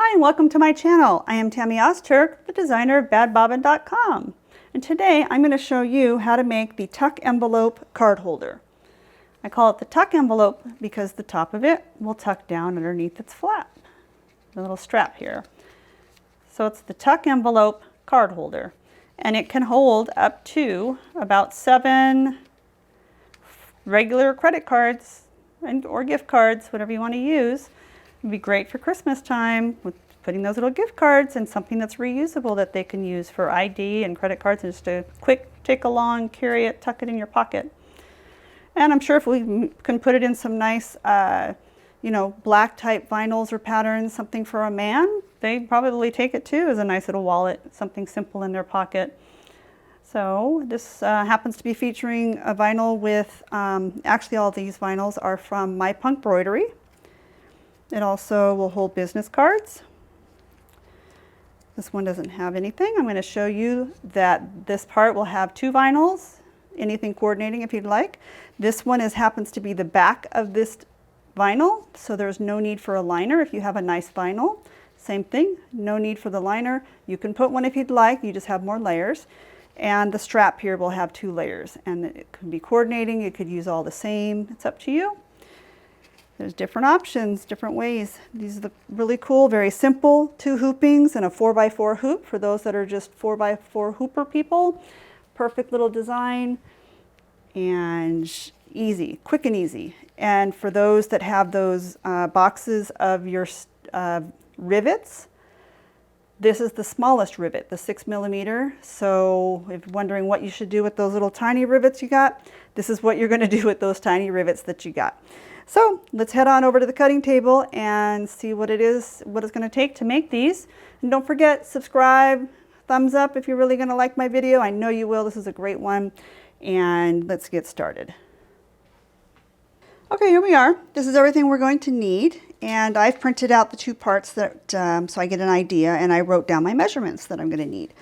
Hi and welcome to my channel. I am Tammy Ozturk, the designer of badbobbin.com. And today I'm going to show you how to make the tuck envelope card holder. I call it the tuck envelope because the top of it will tuck down underneath its flap. The little strap here. So it's the tuck envelope card holder. And it can hold up to about 7 regular credit cards or gift cards, whatever you want to use. It'd be great for Christmas time with putting those little gift cards and something that's reusable that they can use for ID and credit cards, and just a quick take along, carry it, tuck it in your pocket. And I'm sure if we can put it in some nice, black type vinyls or patterns, something for a man, they'd probably take it too as a nice little wallet, something simple in their pocket. So this happens to be featuring a vinyl with, actually all these vinyls are from my Embroidery. It also will hold business cards. This one doesn't have anything. I'm going to show you that this part will have 2 vinyls, anything coordinating if you'd like. This one happens to be the back of this vinyl, so there's no need for a liner if you have a nice vinyl. Same thing, no need for the liner. You can put one if you'd like, you just have more layers. And the strap here will have 2 layers, and it can be coordinating. You could use all the same. It's up to you. There's different options, different ways. These are really cool, very simple, 2 hoopings and a 4x4 hoop for those that are just 4x4 hooper people. Perfect little design and easy, quick and easy. And for those that have those boxes of your rivets, this is the smallest rivet, the 6mm. So if you're wondering what you should do with those little tiny rivets you got, this is what you're going to do with those tiny rivets that you got. So let's head on over to the cutting table and see what it's going to take to make these. And don't forget, subscribe, thumbs up if you're really going to like my video. I know you will. This is a great one. And let's get started. Okay, here we are. This is everything we're going to need. And I've printed out the 2 parts that so I get an idea, and I wrote down my measurements that I'm going to need.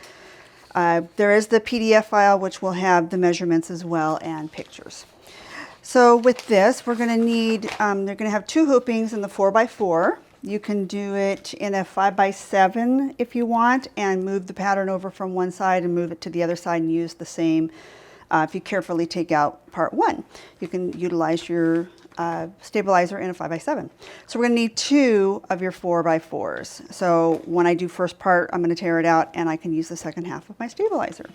There is the PDF file which will have the measurements as well and pictures. So with this, we're going to need, they're going to have 2 hoopings in the 4x4. You can do it in a 5x7 if you want, and move the pattern over from one side and move it to the other side and use the same. If you carefully take out part 1, you can utilize your stabilizer in a 5x7. So we're going to need 2 of your 4x4s. So when I do first part, I'm going to tear it out and I can use the second half of my stabilizer.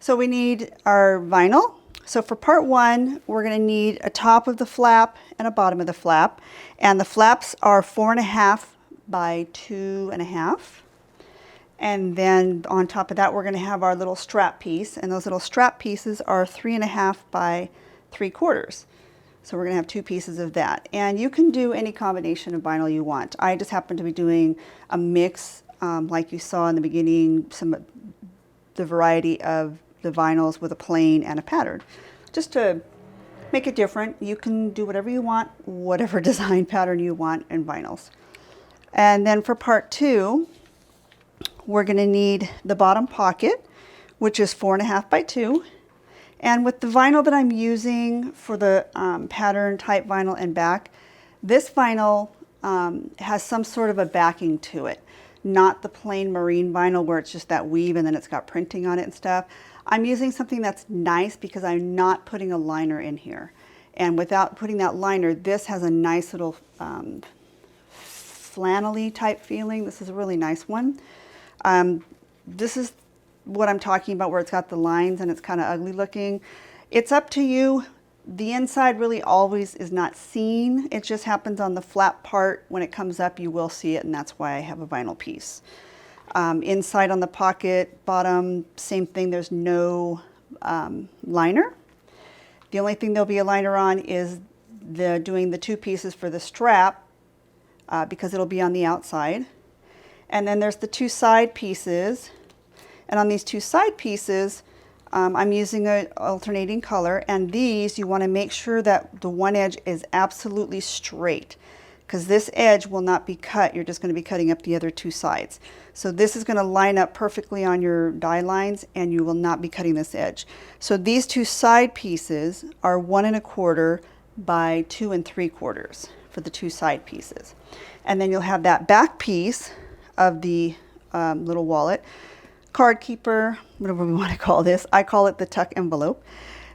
So we need our vinyl. So for part 1, we're going to need a top of the flap and a bottom of the flap. And the flaps are 4.5 by 2.5. And then on top of that, we're going to have our little strap piece. And those little strap pieces are 3.5 by 3/4. So we're going to have 2 pieces of that. And you can do any combination of vinyl you want. I just happen to be doing a mix, like you saw in the beginning, the variety of the vinyls with a plain and a pattern. Just to make it different, you can do whatever you want, whatever design pattern you want in vinyls. And then for part 2, we're going to need the bottom pocket, which is 4.5 by 2. And with the vinyl that I'm using for the pattern type vinyl and back, this vinyl has some sort of a backing to it. Not the plain marine vinyl where it's just that weave and then it's got printing on it and stuff. I'm using something that's nice because I'm not putting a liner in here. And without putting that liner, this has a nice little flannel-y type feeling. This is a really nice one. This is what I'm talking about, where it's got the lines and it's kind of ugly looking. It's up to you. The inside really always is not seen. It just happens on the flap part. When it comes up, you will see it, and that's why I have a vinyl piece. Inside on the pocket, bottom, same thing. There's no liner. The only thing there'll be a liner on is doing the 2 pieces for the strap because it'll be on the outside. And then there's the 2 side pieces. And on these 2 side pieces, I'm using an alternating color, and these you want to make sure that the one edge is absolutely straight, because this edge will not be cut. You're just going to be cutting up the other 2 sides. So this is going to line up perfectly on your die lines, and you will not be cutting this edge. So these 2 side pieces are 1.25 by 2 3/4 for the 2 side pieces. And then you'll have that back piece of the little wallet, card keeper, whatever we want to call this. I call it the tuck envelope.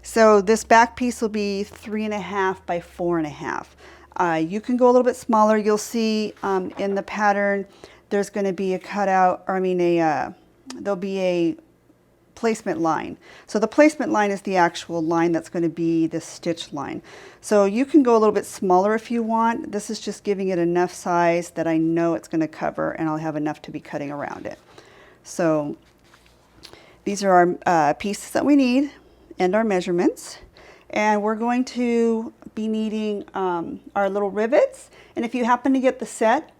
So this back piece will be 3.5 by 4.5. You can go a little bit smaller. You'll see in the pattern there's going to be a cutout, or I mean there'll be a placement line. So the placement line is the actual line that's going to be the stitch line. So you can go a little bit smaller if you want. This is just giving it enough size that I know it's going to cover, and I'll have enough to be cutting around it. So these are our pieces that we need and our measurements. And we're going to be needing our little rivets. And if you happen to get the set,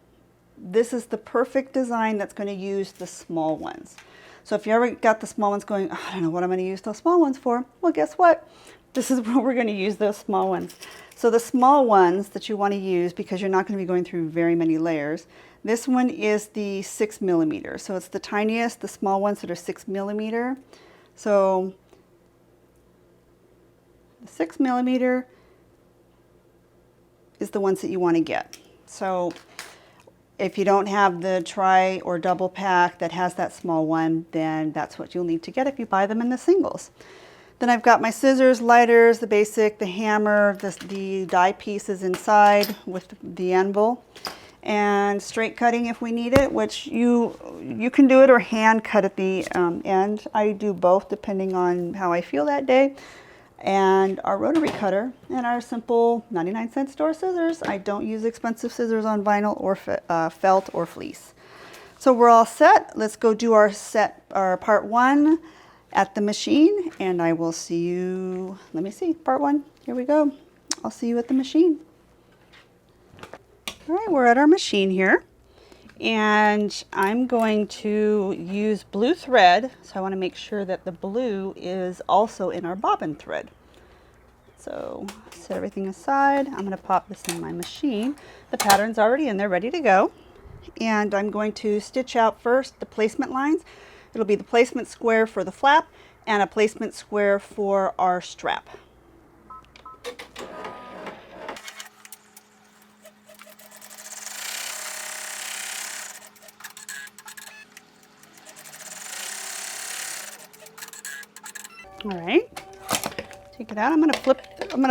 this is the perfect design that's going to use the small ones. So if you ever got the small ones going, oh, I don't know what I'm going to use those small ones for. Well, guess what? This is where we're going to use those small ones. So the small ones that you want to use, because you're not going to be going through very many layers, this one is the 6 millimeter. So it's the tiniest, the small ones that are 6 millimeter. So the 6 millimeter is the ones that you want to get. So if you don't have the tri or double pack that has that small one, then that's what you'll need to get if you buy them in the singles. Then I've got my scissors, lighters, the basic, the hammer, the die pieces inside with the anvil, and straight cutting if we need it, which you can do it or hand cut at the end. I do both depending on how I feel that day. And our rotary cutter and our simple 99-cent store scissors. I don't use expensive scissors on vinyl or felt or fleece. So we're all set. Let's go do our part 1 at the machine, and I will see you. Let me see, part 1. Here we go. I'll see you at the machine. All right, we're at our machine here, and I'm going to use blue thread. So I want to make sure that the blue is also in our bobbin thread. So set everything aside. I'm going to pop this in my machine. The pattern's already in there, ready to go. And I'm going to stitch out first the placement lines. It'll be the placement square for the flap and a placement square for our strap. All right, take it out. I'm gonna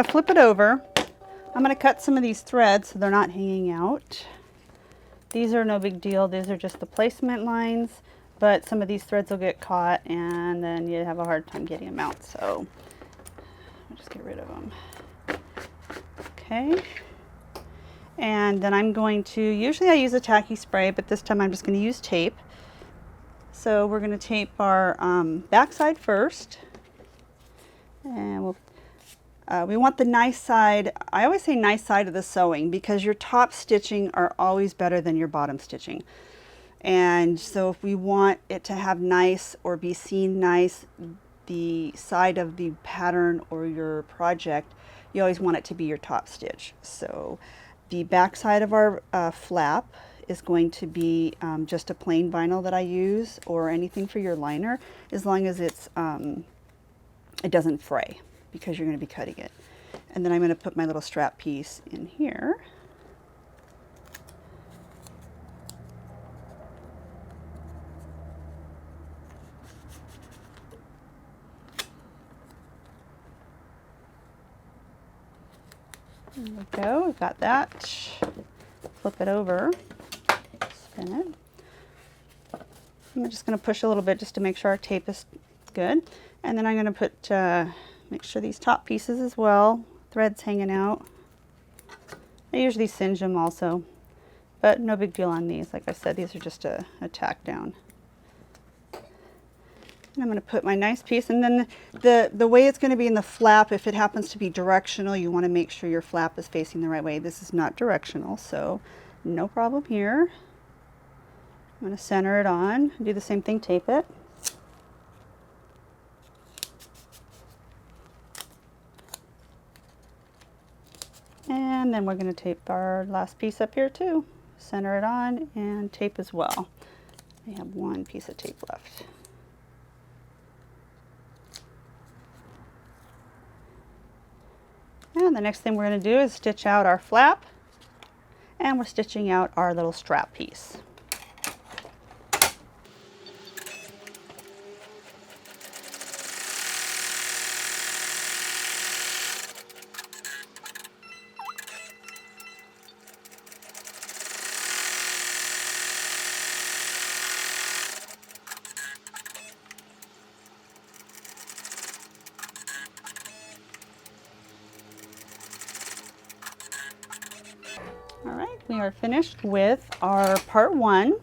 flip it over. I'm gonna cut some of these threads so they're not hanging out. These are no big deal. These are just the placement lines, but some of these threads will get caught and then you have a hard time getting them out. So I'll just get rid of them. Okay. And then I'm going to, usually I use a tacky spray, but this time I'm just going to use tape. So we're going to tape our back side first. And we want the nice side. I always say nice side of the sewing because your top stitching are always better than your bottom stitching. And so if we want it to have nice or be seen nice, the side of the pattern or your project, you always want it to be your top stitch. So the back side of our flap is going to be just a plain vinyl that I use, or anything for your liner, as long as it's it doesn't fray, because you're going to be cutting it. And then I'm going to put my little strap piece in here. There we go, we've got that. Flip it over, spin it. I'm just going to push a little bit just to make sure our tape is good. And then I'm going to put, make sure these top pieces as well, threads hanging out. I usually singe them also, but no big deal on these. Like I said, these are just a tack down. And I'm going to put my nice piece, and then the way it's going to be in the flap, if it happens to be directional, you want to make sure your flap is facing the right way. This is not directional, so no problem here. I'm going to center it on, do the same thing, tape it. And then we're going to tape our last piece up here too. Center it on and tape as well. We have one piece of tape left. And the next thing we're going to do is stitch out our flap, and we're stitching out our little strap piece. are finished with our part 1.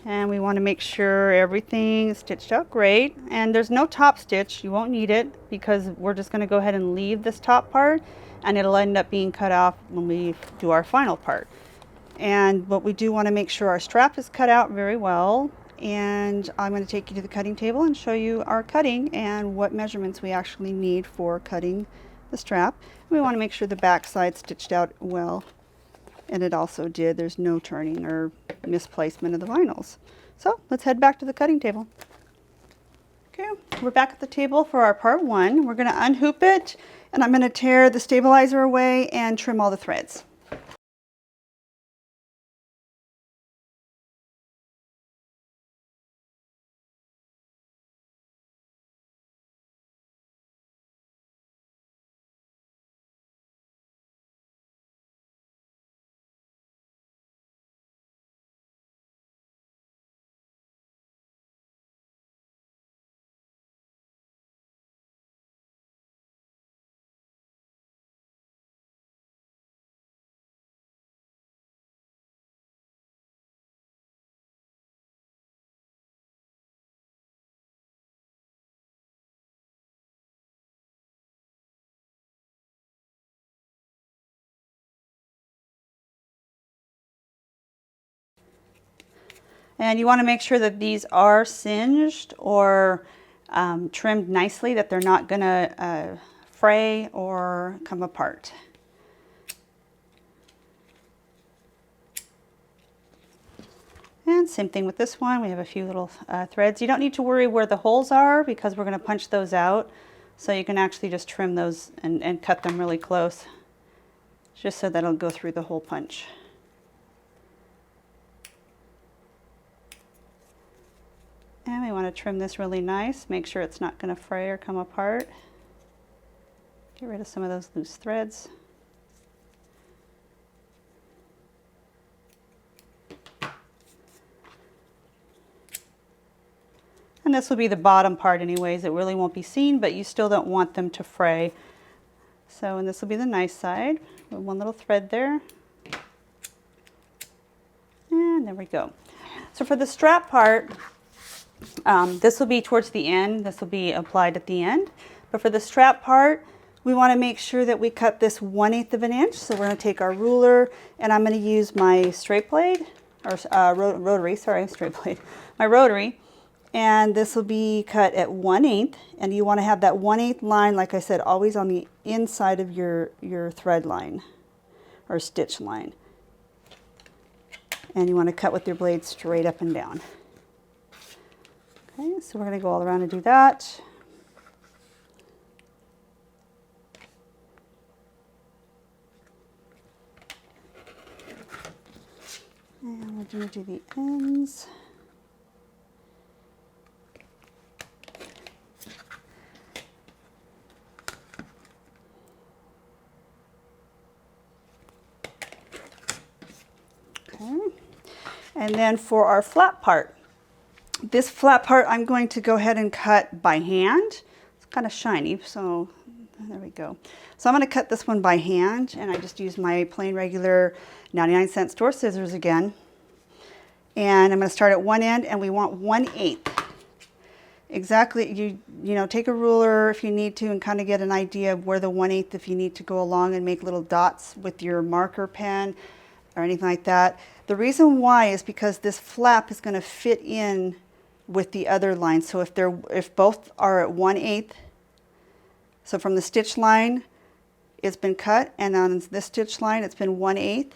And we want to make sure everything is stitched out great. And there's no top stitch. You won't need it because we're just going to go ahead and leave this top part, and it'll end up being cut off when we do our final part. But we do want to make sure our strap is cut out very well. And I'm going to take you to the cutting table and show you our cutting and what measurements we actually need for cutting the strap. We want to make sure the back side stitched out well, and it also did. There's no turning or misplacement of the vinyls. So let's head back to the cutting table. Okay, we're back at the table for our part 1. We're going to unhoop it, and I'm going to tear the stabilizer away and trim all the threads. And you want to make sure that these are singed or trimmed nicely, that they're not going to fray or come apart. And same thing with this one. We have a few little threads. You don't need to worry where the holes are because we're going to punch those out. So you can actually just trim those and cut them really close, just so that it'll go through the hole punch. And we want to trim this really nice, make sure it's not going to fray or come apart. Get rid of some of those loose threads. And this will be the bottom part anyways. It really won't be seen, but you still don't want them to fray. So, and this will be the nice side. One little thread there. And there we go. So for the strap part, this will be towards the end. This will be applied at the end. But for the strap part, we want to make sure that we cut this 1/8 of an inch. So we're going to take our ruler, and I'm going to use my straight blade, or rotary, sorry, straight blade, my rotary. And this will be cut at 1/8. And you want to have that 1/8 line, like I said, always on the inside of your thread line or stitch line. And you want to cut with your blade straight up and down. Okay, so we're going to go all around and do that. And we're going to do the ends. Okay, and then for our flap part. This flap part I'm going to go ahead and cut by hand. It's kind of shiny, so there we go. So I'm going to cut this one by hand, and I just use my plain regular 99-cent store scissors again. And I'm going to start at one end, and we want 1/8. Exactly, you know, take a ruler if you need to and kind of get an idea of where the 1/8, if you need to go along and make little dots with your marker pen or anything like that. The reason why is because this flap is going to fit in with the other line. So if both are at 1/8, so from the stitch line it's been cut, and on this stitch line it's been 1/8,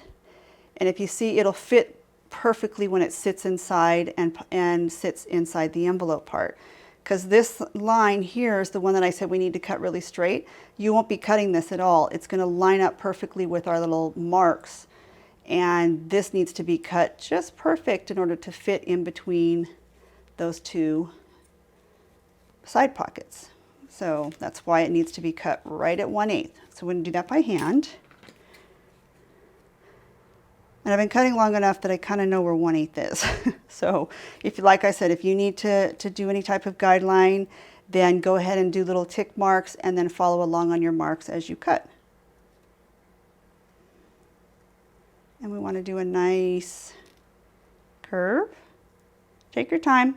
and if you see, it'll fit perfectly when it sits inside and sits inside the envelope part. Because this line here is the one that I said we need to cut really straight. You won't be cutting this at all. It's going to line up perfectly with our little marks, and this needs to be cut just perfect in order to fit in between those two side pockets. So that's why it needs to be cut right at 1/8. So we're going to do that by hand. And I've been cutting long enough that I kind of know where 1/8 is. So if, like I said, if you need to do any type of guideline, then go ahead and do little tick marks and then follow along on your marks as you cut. And we want to do a nice curve. Take your time.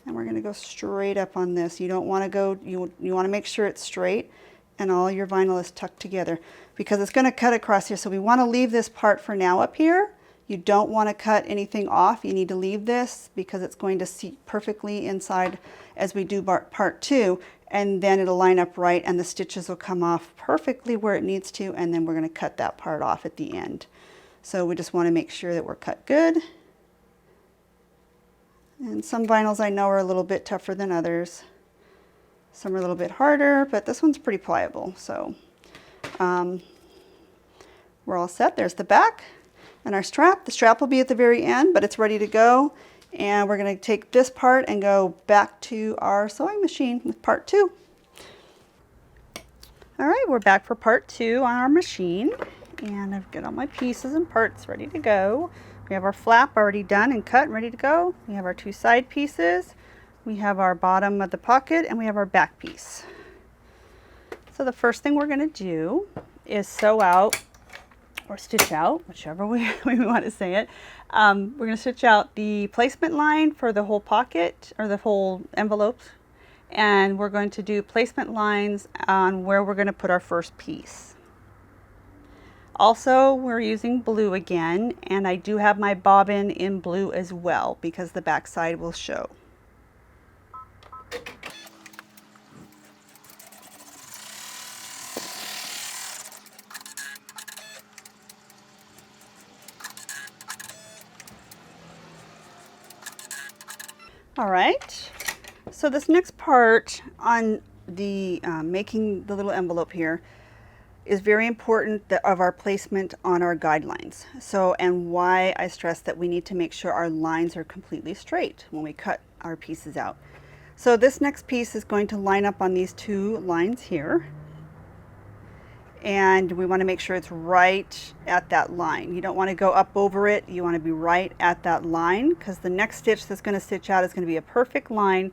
And we're going to go straight up on this. You don't want to go, you want to make sure it's straight and all your vinyl is tucked together because it's going to cut across here. So we want to leave this part for now up here. You don't want to cut anything off. You need to leave this because it's going to seat perfectly inside as we do part 2, and then it'll line up right and the stitches will come off perfectly where it needs to, and then we're going to cut that part off at the end. So we just want to make sure that we're cut good. And some vinyls I know are a little bit tougher than others. Some are a little bit harder, but this one's pretty pliable. So we're all set. There's the back and our strap. The strap will be at the very end, but it's ready to go. And we're going to take this part and go back to our sewing machine with part 2. All right, we're back for part 2 on our machine. And I've got all my pieces and parts ready to go. We have our flap already done and cut and ready to go. We have our 2 side pieces. We have our bottom of the pocket, and we have our back piece. So the first thing we're going to do is sew out or stitch out, whichever way we want to say it. We're going to stitch out the placement line for the whole pocket or the whole envelope. And we're going to do placement lines on where we're going to put our first piece. Also, we're using blue again, and I do have my bobbin in blue as well because the back side will show. All right, so this next part on the making the little envelope here is very important of our placement on our guidelines. So, and why I stress that we need to make sure our lines are completely straight when we cut our pieces out. So this next piece is going to line up on these 2 lines here. And we want to make sure it's right at that line. You don't want to go up over it. You want to be right at that line because the next stitch that's going to stitch out is going to be a perfect line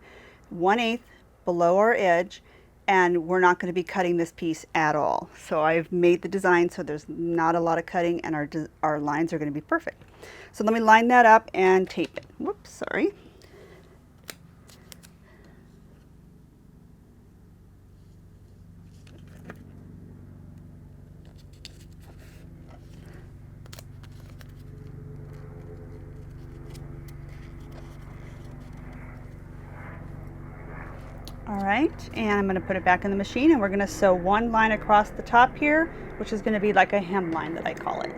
1/8 below our edge, and we're not going to be cutting this piece at all. So I've made the design so there's not a lot of cutting, and our lines are going to be perfect. So let me line that up and tape it. Whoops, sorry. All right, and I'm going to put it back in the machine, and we're going to sew 1 line across the top here, which is going to be like a hem line that I call it.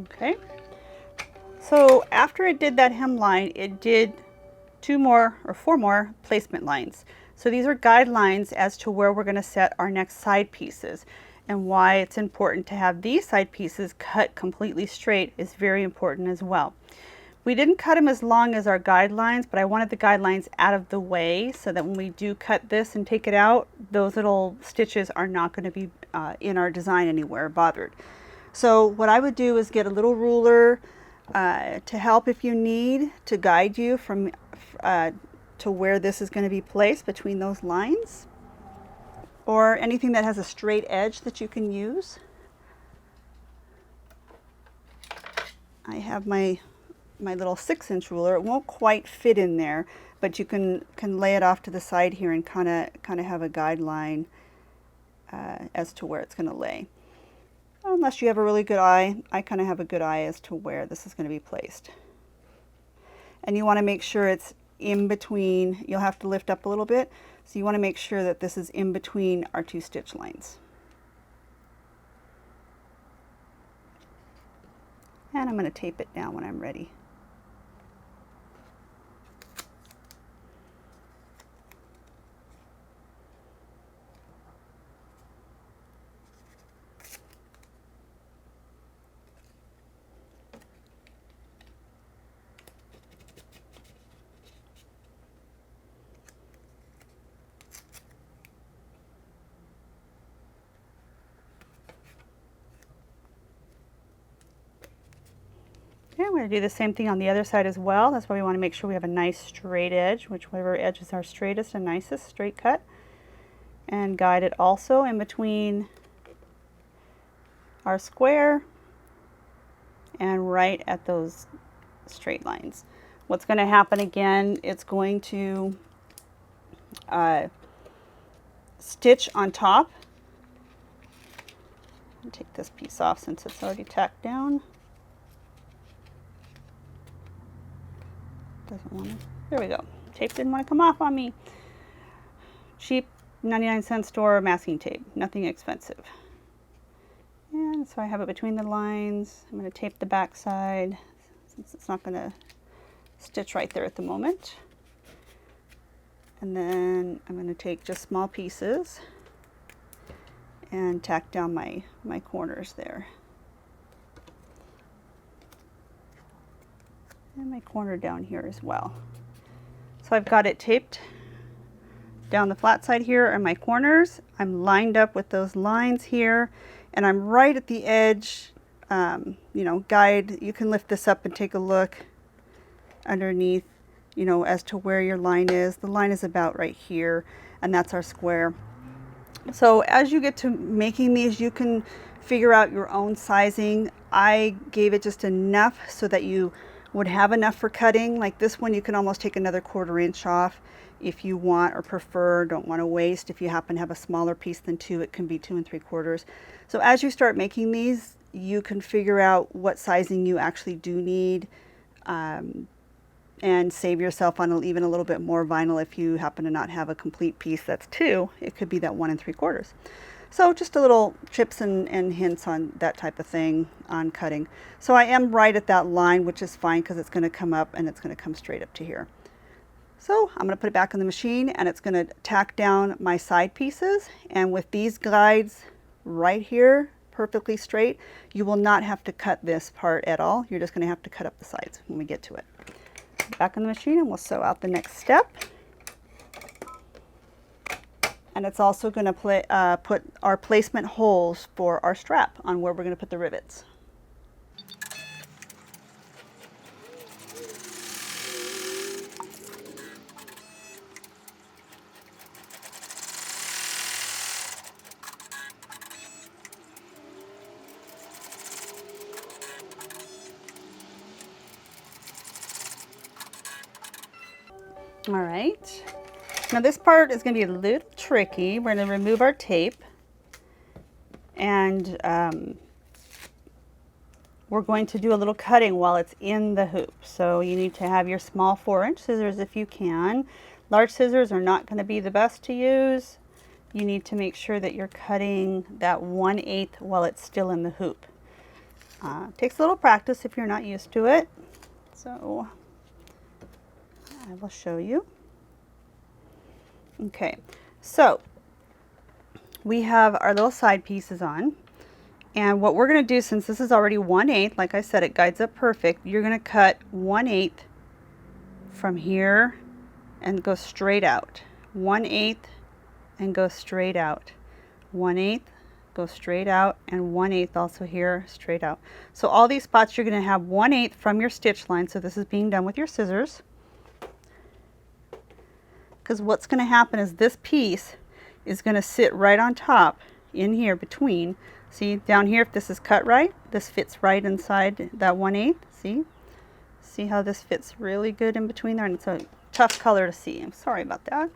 Okay. So after it did that hem line, it did 2 more or 4 more placement lines. So these are guidelines as to where we're going to set our next side pieces, and why it's important to have these side pieces cut completely straight is very important as well. We didn't cut them as long as our guidelines, but I wanted the guidelines out of the way so that when we do cut this and take it out, those little stitches are not going to be in our design anywhere bothered. So what I would do is get a little ruler to help if you need, to guide you from to where this is going to be placed between those lines, or anything that has a straight edge that you can use. I have my little 6-inch ruler. It won't quite fit in there, but you can lay it off to the side here and kind of have a guideline as to where it's going to lay. Unless you have a really good eye, I kind of have a good eye as to where this is going to be placed. And you want to make sure it's in between. You'll have to lift up a little bit, so you want to make sure that this is in between our 2 stitch lines. And I'm going to tape it down when I'm ready. Okay, I'm going to do the same thing on the other side as well. That's why we want to make sure we have a nice straight edge, whichever edge is our straightest and nicest, straight cut. And guide it also in between our square and right at those straight lines. What's going to happen again, it's going to stitch on top. I'll take this piece off since it's already tacked down. Doesn't want to. There we go. Tape didn't want to come off on me. Cheap 99-cent store masking tape. Nothing expensive. And so I have it between the lines. I'm going to tape the back side since it's not going to stitch right there at the moment. And then I'm going to take just small pieces and tack down my corners there. And my corner down here as well. So I've got it taped down the flat side here are my corners. I'm lined up with those lines here, and I'm right at the edge. You know, guide, you can lift this up and take a look underneath, you know, as to where your line is. The line is about right here, and that's our square. So as you get to making these, you can figure out your own sizing. I gave it just enough so that you would have enough for cutting. Like this one, you can almost take another 1/4 inch off if you want or prefer, don't want to waste. If you happen to have a smaller piece than 2, it can be 2 3/4. So as you start making these, you can figure out what sizing you actually do need, and save yourself on even a little bit more vinyl if you happen to not have a complete piece that's 2. It could be that 1 3/4. So just a little tips and hints on that type of thing on cutting. So I am right at that line, which is fine because it's going to come up and it's going to come straight up to here. So I'm going to put it back in the machine, and it's going to tack down my side pieces. And with these guides right here, perfectly straight, you will not have to cut this part at all. You're just going to have to cut up the sides when we get to it. Back in the machine, and we'll sew out the next step. And it's also going to put our placement holes for our strap on where we're going to put the rivets. All right. Now this part is going to be a little tricky. We're going to remove our tape, and we're going to do a little cutting while it's in the hoop. So you need to have your small 4-inch scissors if you can. Large scissors are not going to be the best to use. You need to make sure that you're cutting that 1/8 while it's still in the hoop. Takes a little practice if you're not used to it. So I will show you. Okay, so we have our little side pieces on, and what we're going to do, since this is already 1/8, like I said, it guides up perfect, you're going to cut 1/8 from here and go straight out. 1/8 and go straight out. 1/8, go straight out, and 1/8 also here, straight out. So all these spots you're going to have 1/8 from your stitch line, so this is being done with your scissors. Because what's going to happen is this piece is going to sit right on top in here between. See down here, if this is cut right, this fits right inside that 1/8. See how this fits really good in between there, and it's a tough color to see. I'm sorry about that.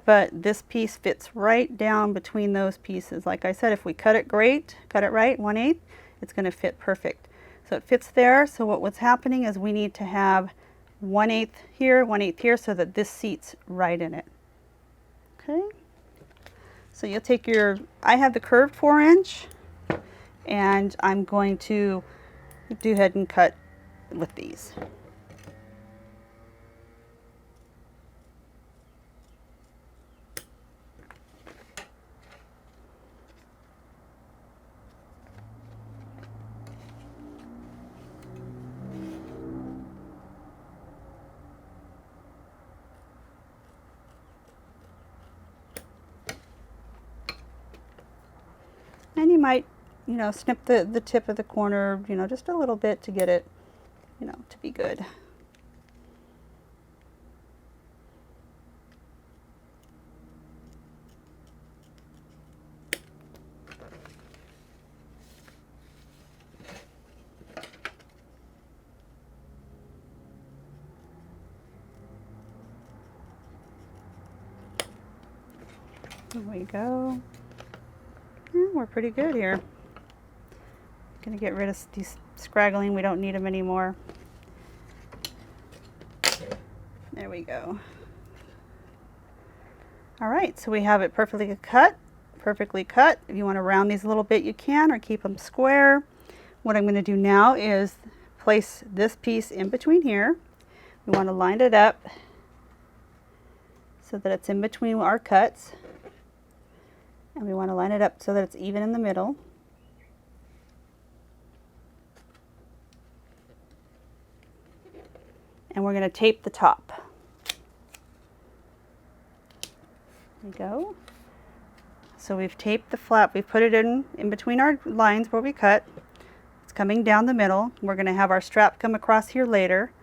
But this piece fits right down between those pieces. Like I said, if we cut it right, 1/8, it's going to fit perfect. So it fits there. So what's happening is we need to have 1/8 here, 1/8 here, so that this seats right in it. Okay. So you'll take your, I have the curved 4-inch, and I'm going to do ahead and cut with these. And you might, you know, snip the tip of the corner, you know, just a little bit to get it you know, to be good. There we go. Yeah, we're pretty good here. Gonna get rid of these scraggling. We don't need them anymore. There we go. All right, so we have it perfectly cut. If you want to round these a little bit, you can, or keep them square. What I'm going to do now is place this piece in between here. We want to line it up so that it's in between our cuts. And we want to line it up so that it's even in the middle. And we're going to tape the top. There we go. So we've taped the flap. We've put it in between our lines where we cut. It's coming down the middle. We're going to have our strap come across here later,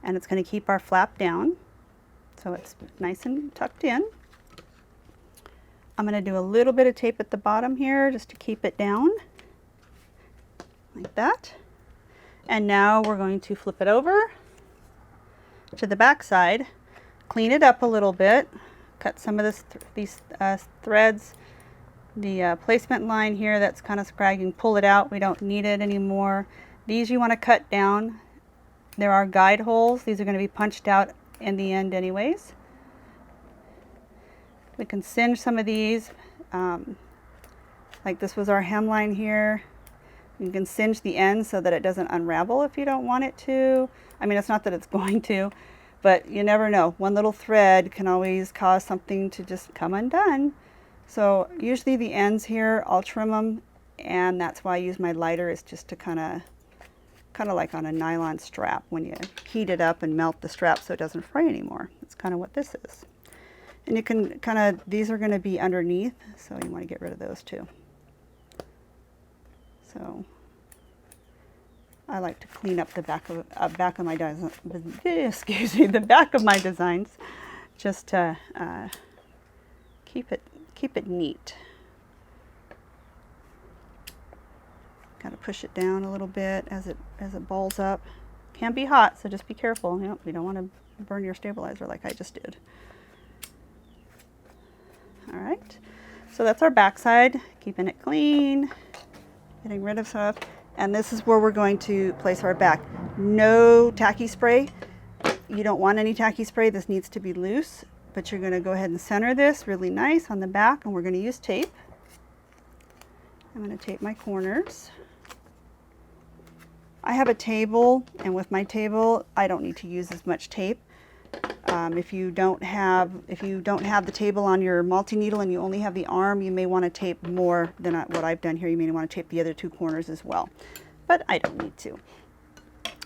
and it's going to keep our flap down. So it's nice and tucked in. I'm going to do a little bit of tape at the bottom here just to keep it down, like that. And now we're going to flip it over to the back side, clean it up a little bit, cut some of these threads, the placement line here that's kind of scragging, pull it out. We don't need it anymore. These you want to cut down. There are guide holes. These are going to be punched out in the end anyways. We can singe some of these, like this was our hemline here. You can singe the ends so that it doesn't unravel if you don't want it to. I mean, it's not that it's going to, but you never know. One little thread can always cause something to just come undone. So usually the ends here, I'll trim them, and that's why I use my lighter, is just to kind of like on a nylon strap when you heat it up and melt the strap so it doesn't fray anymore. That's kind of what this is. And you can kind of, these are going to be underneath, so you want to get rid of those too. So I like to clean up the back of my design, excuse me, the back of my designs, just to keep it neat. Got to push it down a little bit as it balls up. Can be hot, so just be careful. You know, you don't want to burn your stabilizer like I just did. All right, so that's our back side, keeping it clean, getting rid of stuff. And this is where we're going to place our back. No tacky spray. You don't want any tacky spray. This needs to be loose, but you're going to go ahead and center this really nice on the back, and we're going to use tape. I'm going to tape my corners. I have a table, and with my table, I don't need to use as much tape. If you don't have the table on your multi-needle and you only have the arm, you may want to tape more than what I've done here. You may want to tape the other two corners as well, but I don't need to.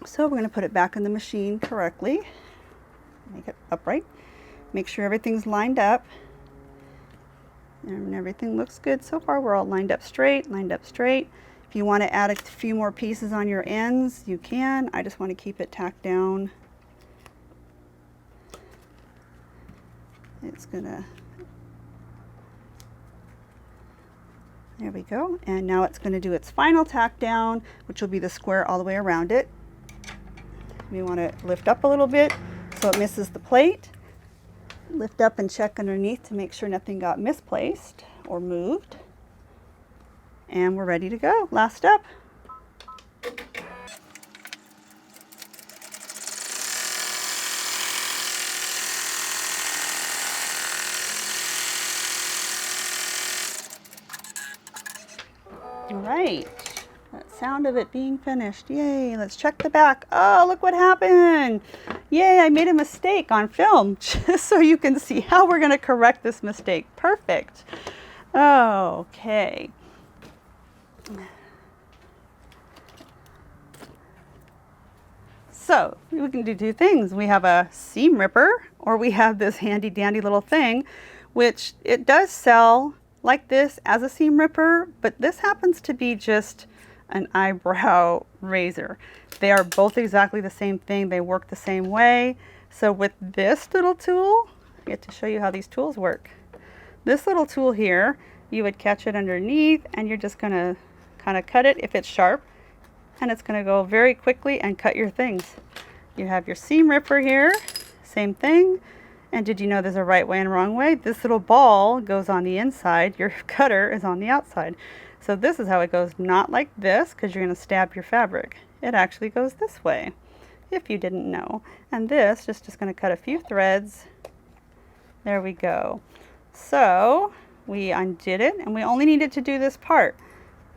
So we're going to put it back in the machine correctly, make it upright, make sure everything's lined up, and everything looks good so far. We're all lined up straight, If you want to add a few more pieces on your ends, you can. I just want to keep it tacked down. It's gonna, there we go. And now it's gonna do its final tack down, which will be the square all the way around it. We want to lift up a little bit so it misses the plate. Lift up and check underneath to make sure nothing got misplaced or moved. And we're ready to go. Last step. All right, that sound of it being finished. Yay, let's check the back. Oh, look what happened. Yay, I made a mistake on film, just so you can see how we're gonna correct this mistake. Perfect. Okay. So we can do two things. We have a seam ripper, or we have this handy dandy little thing, which it does sell like this as a seam ripper, but this happens to be just an eyebrow razor. They are both exactly the same thing. They work the same way. So with this little tool, I get to show you how these tools work. This little tool here, you would catch it underneath and you're just gonna kind of cut it if it's sharp, and it's gonna go very quickly and cut your things. You have your seam ripper here, same thing. And did you know there's a right way and wrong way? This little ball goes on the inside, your cutter is on the outside. So this is how it goes, not like this, because you're gonna stab your fabric. It actually goes this way, if you didn't know. And this just gonna cut a few threads. There we go. So we undid it, and we only needed to do this part.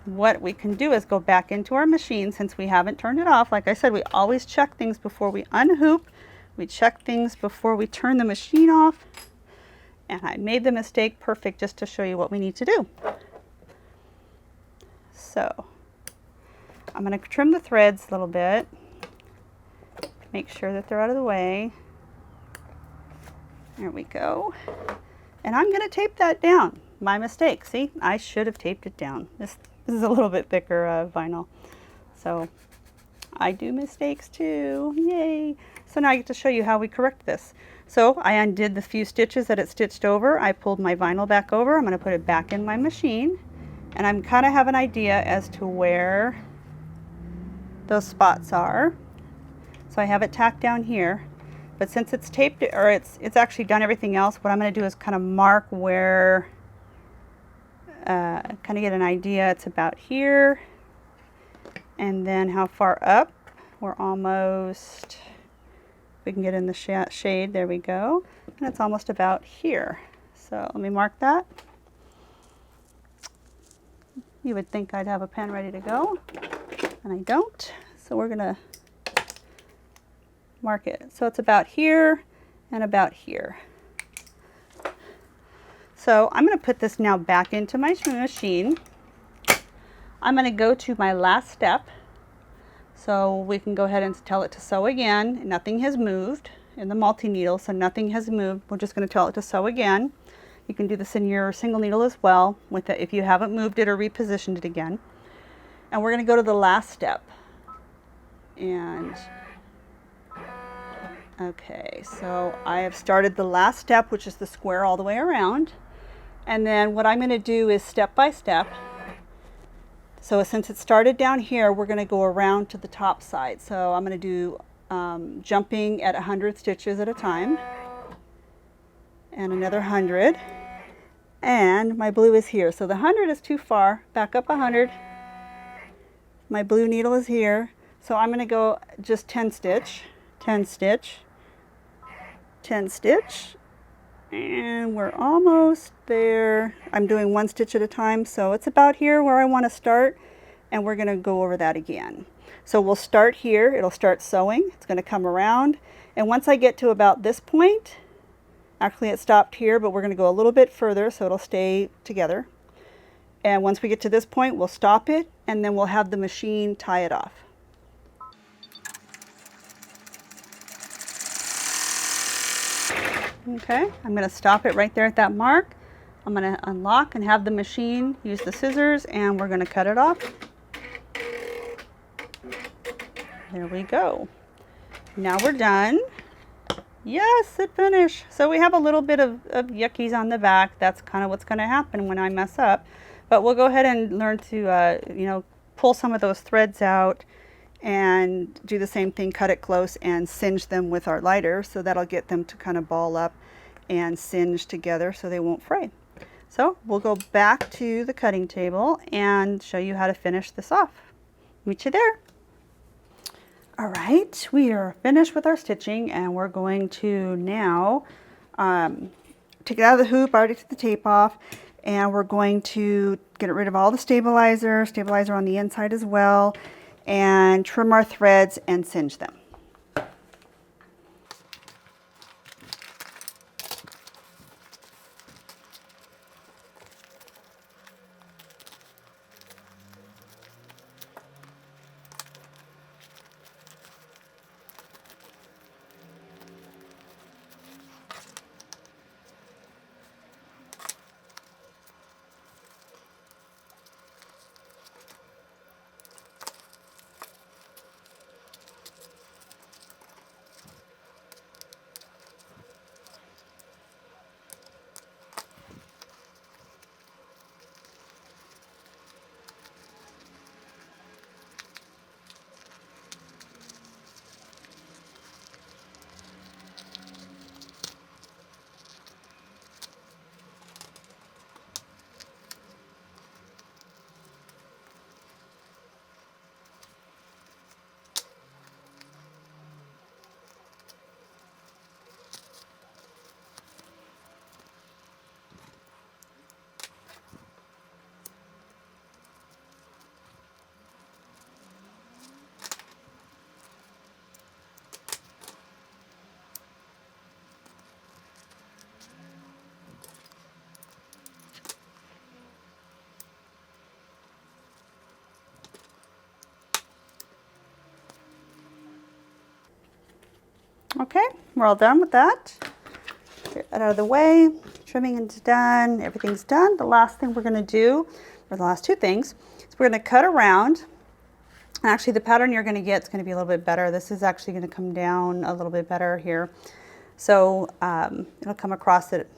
What we can do is go back into our machine since we haven't turned it off. Like I said, we always check things before we unhoop. We check things before we turn the machine off. And I made the mistake perfect just to show you what we need to do. So I'm going to trim the threads a little bit. Make sure that they're out of the way. There we go. And I'm going to tape that down. My mistake. See, I should have taped it down. This is a little bit thicker vinyl. So I do mistakes too. Yay. So now I get to show you how we correct this. So I undid the few stitches that it stitched over. I pulled my vinyl back over. I'm going to put it back in my machine. And I'm kind of have an idea as to where those spots are. So I have it tacked down here. But since it's taped, or it's actually done everything else, what I'm going to do is kind of mark where, kind of get an idea. It's about here. And then how far up. We're almost, we can get in the shade, there we go. And it's almost about here. So let me mark that. You would think I'd have a pen ready to go, and I don't. So we're going to mark it. So it's about here and about here. So I'm going to put this now back into my machine. I'm going to go to my last step. So we can go ahead and tell it to sew again. Nothing has moved in the multi-needle, so nothing has moved. We're just going to tell it to sew again. You can do this in your single needle as well with it if you haven't moved it or repositioned it again. And we're going to go to the last step. And okay, so I have started the last step, which is the square all the way around. And then what I'm going to do is step by step. So since it started down here, we're going to go around to the top side. So I'm going to do jumping at 100 stitches at a time. And another 100. And my blue is here. So the 100 is too far. Back up 100. My blue needle is here. So I'm going to go just 10 stitch, 10 stitch, 10 stitch. And we're almost there. I'm doing 1 stitch at a time, so it's about here where I want to start, and we're going to go over that again. So we'll start here. It'll start sewing. It's going to come around, and once I get to about this point, actually it stopped here, but we're going to go a little bit further so it'll stay together. And once we get to this point, we'll stop it, and then we'll have the machine tie it off. Okay, I'm going to stop it right there at that mark. I'm going to unlock and have the machine use the scissors, and we're going to cut it off. There we go. Now we're done. Yes, it finished. So we have a little bit of yuckies on the back. That's kind of what's going to happen when I mess up. But we'll go ahead and learn to, you know, pull some of those threads out and do the same thing, cut it close and singe them with our lighter. So that'll get them to kind of ball up and singe together so they won't fray. So we'll go back to the cutting table and show you how to finish this off. Meet you there. All right, we are finished with our stitching, and we're going to now take it out of the hoop. I already took the tape off, and we're going to get rid of all the stabilizer on the inside as well, and trim our threads and singe them. Okay, we're all done with that. Get that out of the way. Trimming is done. Everything's done. The last thing we're going to do, or the last two things, is we're going to cut around. Actually, the pattern you're going to get is going to be a little bit better. This is actually going to come down a little bit better here. So it'll come across it.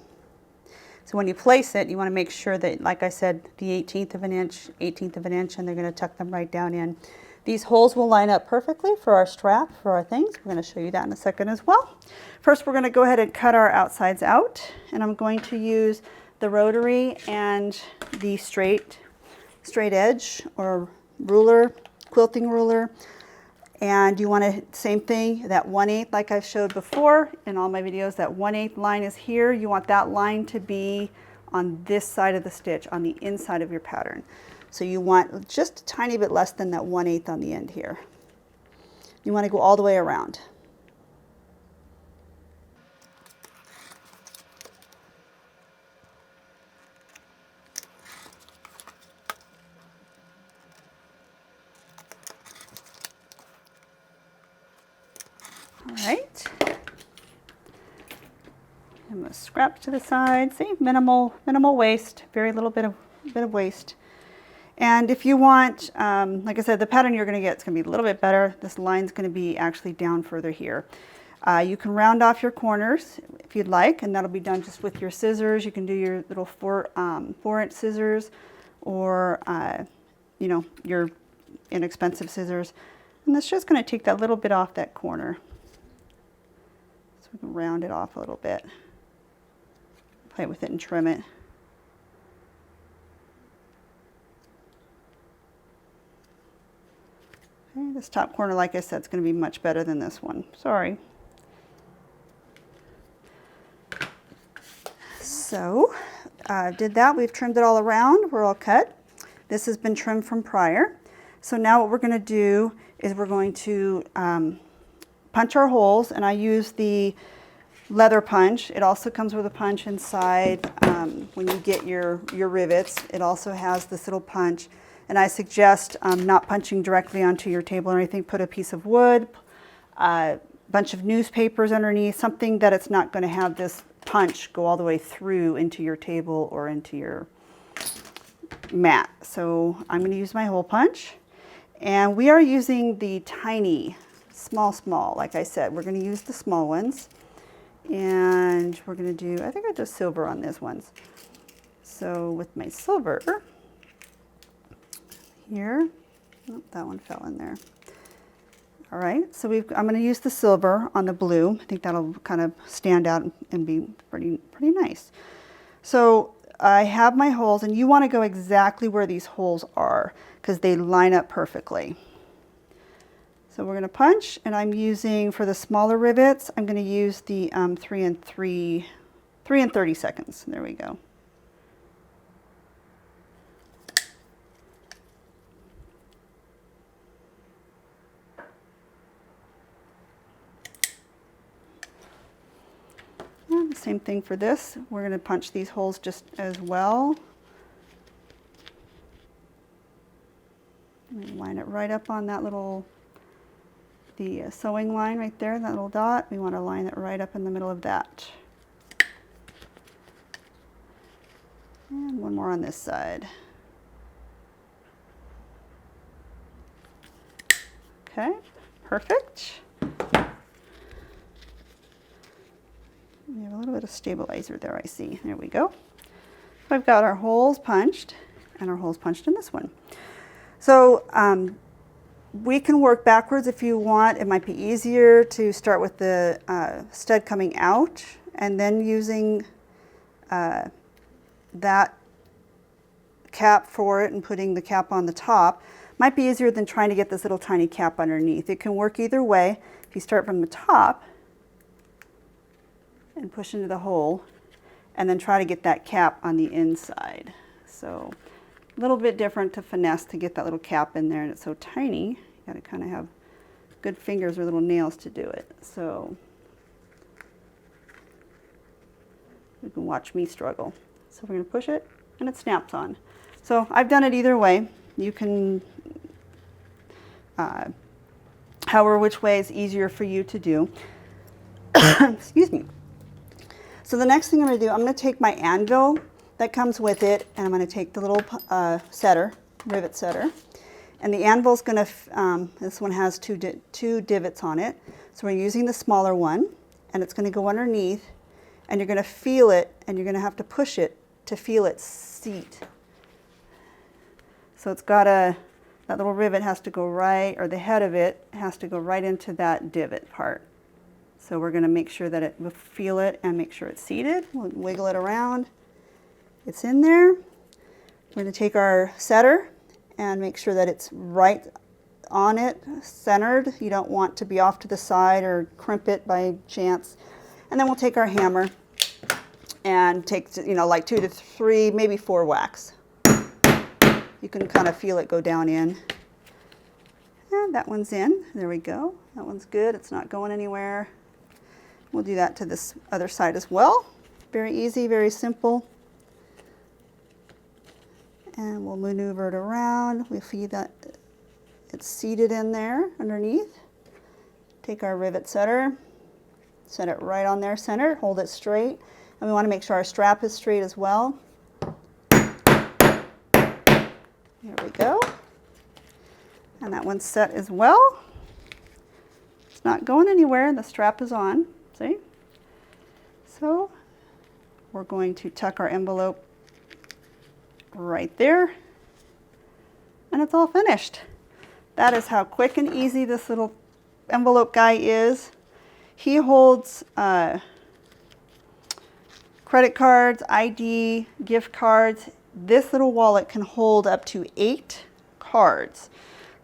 So when you place it, you want to make sure that, like I said, the 1/18 of an inch, 1/18 of an inch, and they're going to tuck them right down in. These holes will line up perfectly for our strap, for our things. We're going to show you that in a second as well. First, we're going to go ahead and cut our outsides out, and I'm going to use the rotary and the straight edge or ruler, quilting ruler. And you want to, same thing, that 1/8 like I've showed before in all my videos, that 1/8 line is here. You want that line to be on this side of the stitch, on the inside of your pattern. So you want just a tiny bit less than that 1/8 on the end here. You want to go all the way around. All right. I'm going to scrap to the side. See, minimal waste, very little bit of waste. And if you want, like I said, the pattern you're going to get is going to be a little bit better. This line's going to be actually down further here. You can round off your corners if you'd like, and that'll be done just with your scissors. You can do your little 4-inch scissors, or you know, your inexpensive scissors. And that's just going to take that little bit off that corner. So we can round it off a little bit. Play with it and trim it. Okay, this top corner, like I said, is going to be much better than this one. Sorry. So, did that. We've trimmed it all around. We're all cut. This has been trimmed from prior. So now what we're going to do is we're going to punch our holes, and I use the leather punch. It also comes with a punch inside when you get your rivets. It also has this little punch, and I suggest not punching directly onto your table or anything. Put a piece of wood, a bunch of newspapers underneath, something that it's not going to have this punch go all the way through into your table or into your mat. So I'm going to use my hole punch, and we are using the tiny, small, like I said. We're going to use the small ones. And we're going to do, I think I did silver on these ones. So with my silver here, oh, that one fell in there. All right, so I'm going to use the silver on the blue. I think that'll kind of stand out and be pretty nice. So I have my holes, and you want to go exactly where these holes are because they line up perfectly. So we're going to punch, and I'm using, for the smaller rivets, I'm going to use the 3 and 30 seconds. There we go. And the same thing for this. We're going to punch these holes just as well. Line it right up on that little the sewing line right there, that little dot. We want to line it right up in the middle of that. And one more on this side. Okay, perfect. We have a little bit of stabilizer there, I see. There we go. So I've got our holes punched, and our holes punched in this one. So we can work backwards if you want. It might be easier to start with the stud coming out and then using that cap for it and putting the cap on the top. Might be easier than trying to get this little tiny cap underneath. It can work either way. If you start from the top and push into the hole and then try to get that cap on the inside. So a little bit different to finesse to get that little cap in there, and it's so tiny. You got to kind of have good fingers or little nails to do it. So you can watch me struggle. So we're going to push it, and it snaps on. So I've done it either way. You can, however which way is easier for you to do. Excuse me. So the next thing I'm going to do, I'm going to take my anvil that comes with it, and I'm going to take the little setter, rivet setter. And the anvil's going to, this one has two divots on it. So we're using the smaller one, and it's going to go underneath, and you're going to feel it, and you're going to have to push it to feel it seat. So it's got that little rivet has to go right, or the head of it has to go right into that divot part. So we're going to make sure that we'll feel it and make sure it's seated. We'll wiggle it around. It's in there. We're going to take our setter and make sure that it's right on it, centered. You don't want to be off to the side or crimp it by chance. And then we'll take our hammer and take, you know, like 2 to 3, maybe 4 whacks. You can kind of feel it go down in. And that one's in. There we go. That one's good. It's not going anywhere. We'll do that to this other side as well. Very easy, very simple. And we'll maneuver it around. We see that it's seated in there underneath. Take our rivet setter, set it right on there, center, hold it straight. And we want to make sure our strap is straight as well. There we go. And that one's set as well. It's not going anywhere. The strap is on. See? So we're going to tuck our envelope right there, and it's all finished. That is how quick and easy this little envelope guy is. He holds credit cards, ID, gift cards. This little wallet can hold up to 8 cards.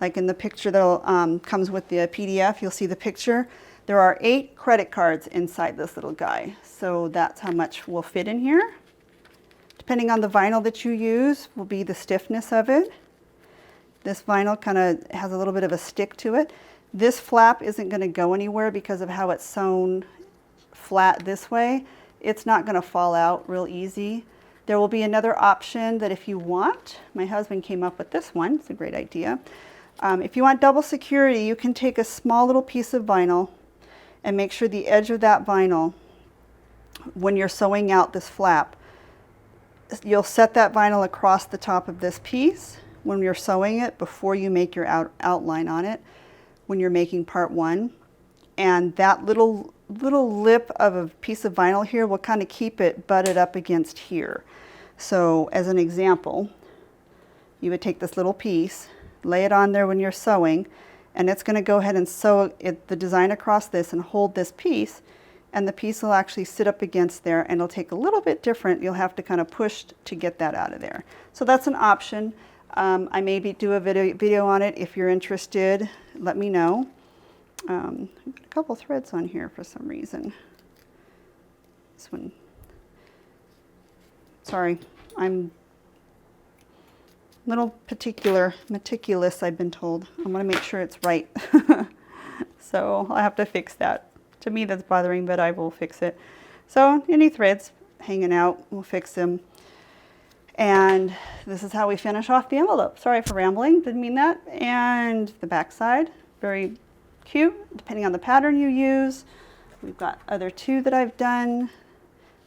Like in the picture that comes with the PDF, you'll see the picture. There are 8 credit cards inside this little guy. So that's how much will fit in here. Depending on the vinyl that you use will be the stiffness of it. This vinyl kind of has a little bit of a stick to it. This flap isn't going to go anywhere because of how it's sewn flat this way. It's not going to fall out real easy. There will be another option that if you want, my husband came up with this one, it's a great idea. If you want double security, you can take a small little piece of vinyl and make sure the edge of that vinyl, when you're sewing out this flap, you'll set that vinyl across the top of this piece when you're sewing it before you make your outline on it, when you're making part 1. And that little lip of a piece of vinyl here will kind of keep it butted up against here. So as an example, you would take this little piece, lay it on there when you're sewing, and it's going to go ahead and sew the design across this and hold this piece, and the piece will actually sit up against there, and it'll take a little bit different. You'll have to kind of push to get that out of there. So that's an option. I may do a video on it. If you're interested, let me know. I've got a couple threads on here for some reason. This one, sorry, I'm a little meticulous, I've been told. I'm going to make sure it's right. So I'll have to fix that. To me, that's bothering, but I will fix it. So any threads hanging out, we'll fix them. And this is how we finish off the envelope. Sorry for rambling, didn't mean that. And the back side, very cute, depending on the pattern you use. We've got other 2 that I've done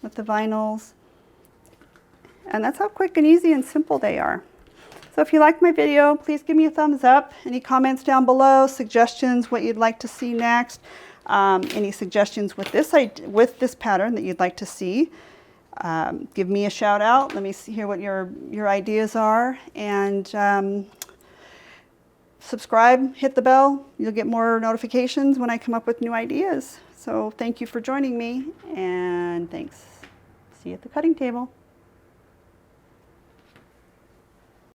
with the vinyls. And that's how quick and easy and simple they are. So if you like my video, please give me a thumbs up. Any comments down below, suggestions, what you'd like to see next, any suggestions with this pattern that you'd like to see. Give me a shout out. Let me hear what your ideas are. And subscribe, hit the bell. You'll get more notifications when I come up with new ideas. So thank you for joining me, and thanks. See you at the cutting table.